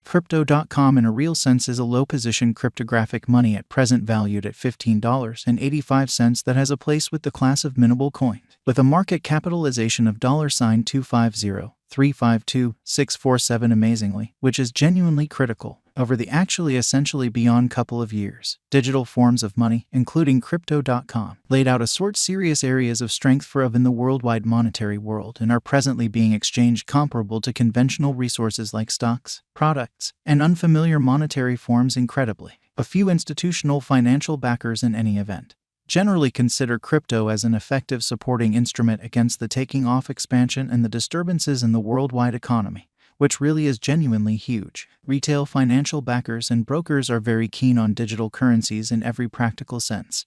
Crypto.com in a real sense is a low-position cryptographic money at present valued at $15.85 that has a place with the class of minimal coins, with a market capitalization of $250,352,647 amazingly, which is genuinely critical, over the actually essentially beyond couple of years. Digital forms of money, including Crypto.com, laid out a sort serious areas of strength for in the worldwide monetary world and are presently being exchanged comparable to conventional resources like stocks, products, and unfamiliar monetary forms incredibly. A few institutional financial backers in any event generally consider crypto as an effective supporting instrument against the taking off expansion and the disturbances in the worldwide economy, which really is genuinely huge. Retail financial backers and brokers are very keen on digital currencies in every practical sense.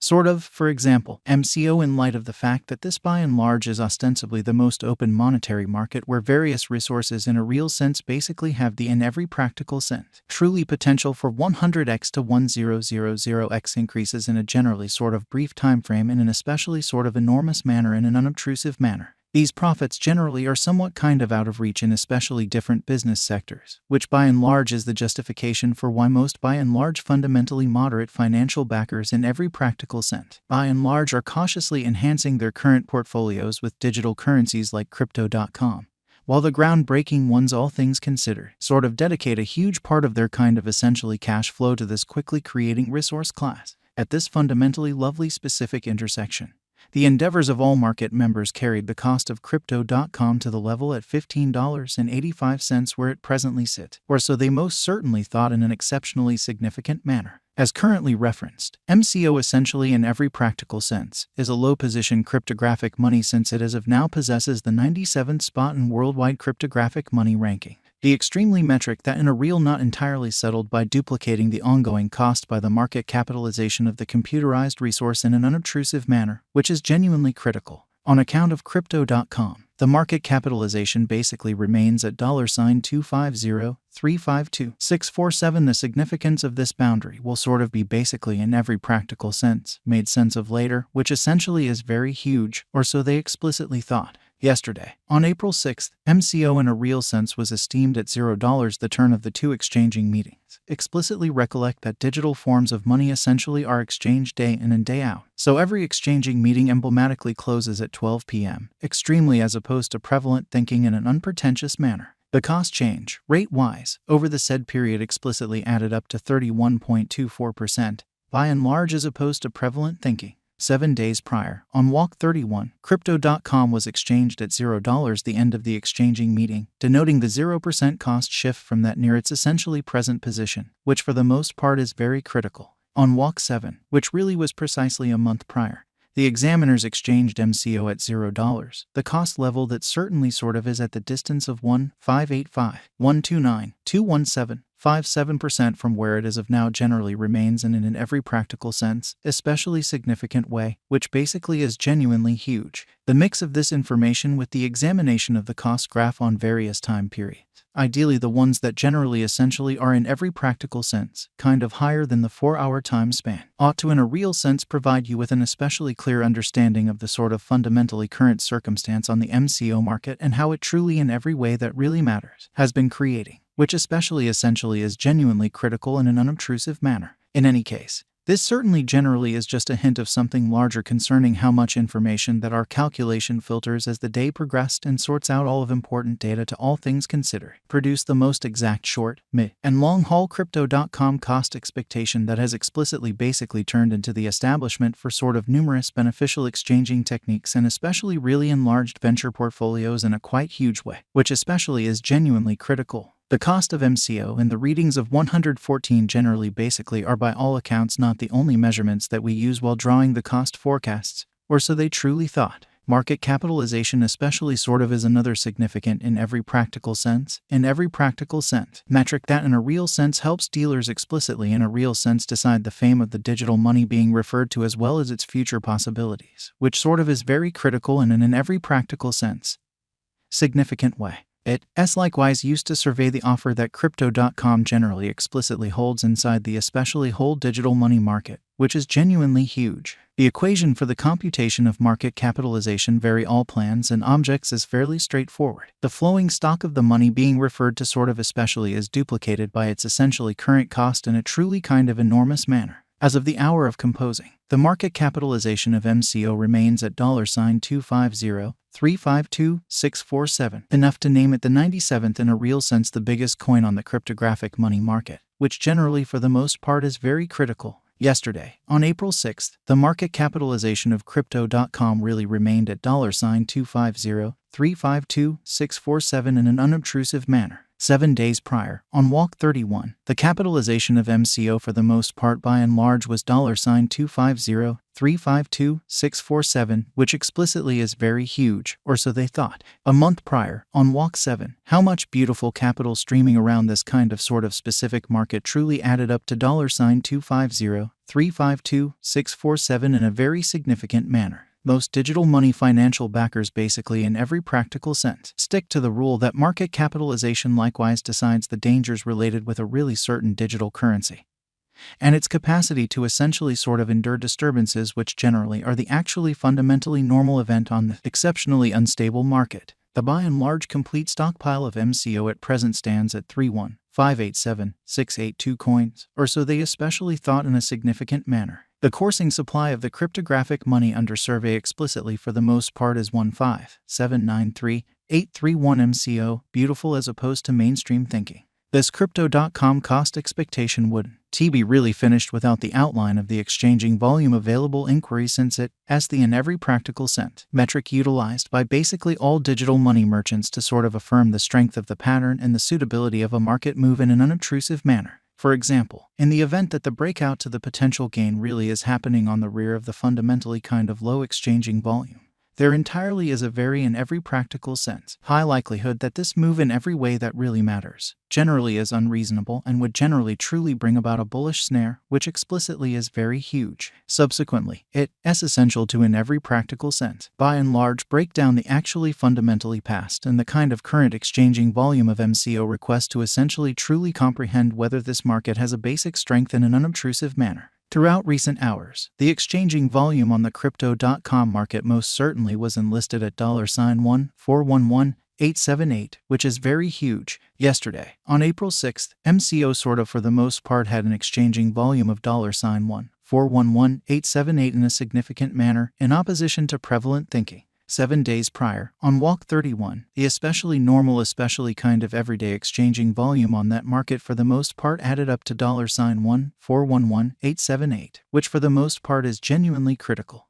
For example, MCO, in light of the fact that this by and large is ostensibly the most open monetary market where various resources in a real sense basically have the in every practical sense truly potential for 100x to 1000x increases in a generally brief time frame in an especially enormous manner in an unobtrusive manner. These profits generally are somewhat out of reach in especially different business sectors, which by and large is the justification for why most by and large fundamentally moderate financial backers in every practical sense by and large are cautiously enhancing their current portfolios with digital currencies like Crypto.com, while the groundbreaking ones, all things considered, dedicate a huge part of their essentially cash flow to this quickly creating resource class. At this fundamentally lovely specific intersection, the endeavors of all market members carried the cost of Crypto.com to the level at $15.85 where it presently sits, or so they most certainly thought, in an exceptionally significant manner. As currently referenced, MCO essentially in every practical sense is a low-position cryptographic money since it as of now possesses the 97th spot in worldwide cryptographic money ranking. The extremely metric that in a real not entirely settled by duplicating the ongoing cost by the market capitalization of the computerized resource in an unobtrusive manner, which is genuinely critical. On account of Crypto.com, the market capitalization basically remains at $250,352,647. The significance of this boundary will be basically in every practical sense made sense of later, which essentially is very huge, or so they explicitly thought. Yesterday, on April 6th, MCO in a real sense was esteemed at $0. The turn of the two exchanging meetings explicitly recollect that digital forms of money essentially are exchanged day in and day out, so every exchanging meeting emblematically closes at 12 p.m., extremely as opposed to prevalent thinking in an unpretentious manner. The cost change, rate-wise, over the said period explicitly added up to 31.24%, by and large as opposed to prevalent thinking. 7 days prior, on Walk 31, Crypto.com was exchanged at $0, the end of the exchanging meeting, denoting the 0% cost shift from that near its essentially present position, which for the most part is very critical. On Walk 7, which really was precisely a month prior, the examiners exchanged MCO at $0, the cost level that certainly is at the distance of 1,585,129,217.57% from where it as of now generally remains in every practical sense, especially significant way, which basically is genuinely huge. The mix of this information with the examination of the cost graph on various time periods, ideally the ones that generally essentially are in every practical sense higher than the 4-hour time span, ought to in a real sense provide you with an especially clear understanding of the fundamentally current circumstance on the MCO market and how it truly in every way that really matters has been creating, which especially essentially is genuinely critical in an unobtrusive manner. In any case, this certainly generally is just a hint of something larger concerning how much information that our calculation filters as the day progressed and sorts out all of important data to all things considered, produce the most exact short, mid, and long-haul Crypto.com cost expectation that has explicitly basically turned into the establishment for numerous beneficial exchanging techniques and especially really enlarged venture portfolios in a quite huge way, which especially is genuinely critical. The cost of MCO and the readings of 114 generally basically are by all accounts not the only measurements that we use while drawing the cost forecasts, or so they truly thought. Market capitalization especially is another significant in every practical sense metric that in a real sense helps dealers explicitly in a real sense decide the fame of the digital money being referred to as well as its future possibilities, which is very critical and in every practical sense significant way. It's likewise used to survey the offer that Crypto.com generally explicitly holds inside the especially whole digital money market, which is genuinely huge. The equation for the computation of market capitalization vary all plans and objects is fairly straightforward. The flowing stock of the money being referred to sort of especially is duplicated by its essentially current cost in a truly kind of enormous manner. As of the hour of composing, the market capitalization of MCO remains at $250,352,647, enough to name it the 97th in a real sense the biggest coin on the cryptographic money market, which generally for the most part is very critical. Yesterday, on April 6th, the market capitalization of Crypto.com really remained at $250,352,647 in an unobtrusive manner. 7 days prior, on Walk 31, the capitalization of MCO for the most part by and large was $250,352,647, which explicitly is very huge, or so they thought. A month prior, on Walk 7, how much beautiful capital streaming around this kind of sort of specific market truly added up to $250,352,647 in a very significant manner. Most digital money financial backers basically in every practical sense stick to the rule that market capitalization likewise decides the dangers related with a really certain digital currency and its capacity to essentially sort of endure disturbances which generally are the actually fundamentally normal event on the exceptionally unstable market. The by and large complete stockpile of MCO at present stands at 3,158,7,682 coins, or so they especially thought in a significant manner. The coursing supply of the cryptographic money under survey explicitly for the most part is 15793,831 MCO, beautiful as opposed to mainstream thinking. This Crypto.com cost expectation would be really finished without the outline of the exchanging volume available inquiry since it's the in every practical sense metric utilized by basically all digital money merchants to sort of affirm the strength of the pattern and the suitability of a market move in an unobtrusive manner. For example, in the event that the breakout to the potential gain really is happening on the rear of the fundamentally kind of low exchanging volume, there entirely is a very in every practical sense high likelihood that this move in every way that really matters generally is unreasonable and would generally truly bring about a bullish snare, which explicitly is very huge. Subsequently, it's essential to in every practical sense, by and large, break down the actually fundamentally past and the kind of current exchanging volume of MCO request to essentially truly comprehend whether this market has a basic strength in an unobtrusive manner. Throughout recent hours, the exchanging volume on the Crypto.com market most certainly was enlisted at $1,411,878, which is very huge. Yesterday, on April 6th, MCO sort of for the most part had an exchanging volume of $1,411,878 in a significant manner, in opposition to prevalent thinking. 7 days prior, on Walk 31, the especially normal especially kind of everyday exchanging volume on that market for the most part added up to $1,411,878, which for the most part is genuinely critical.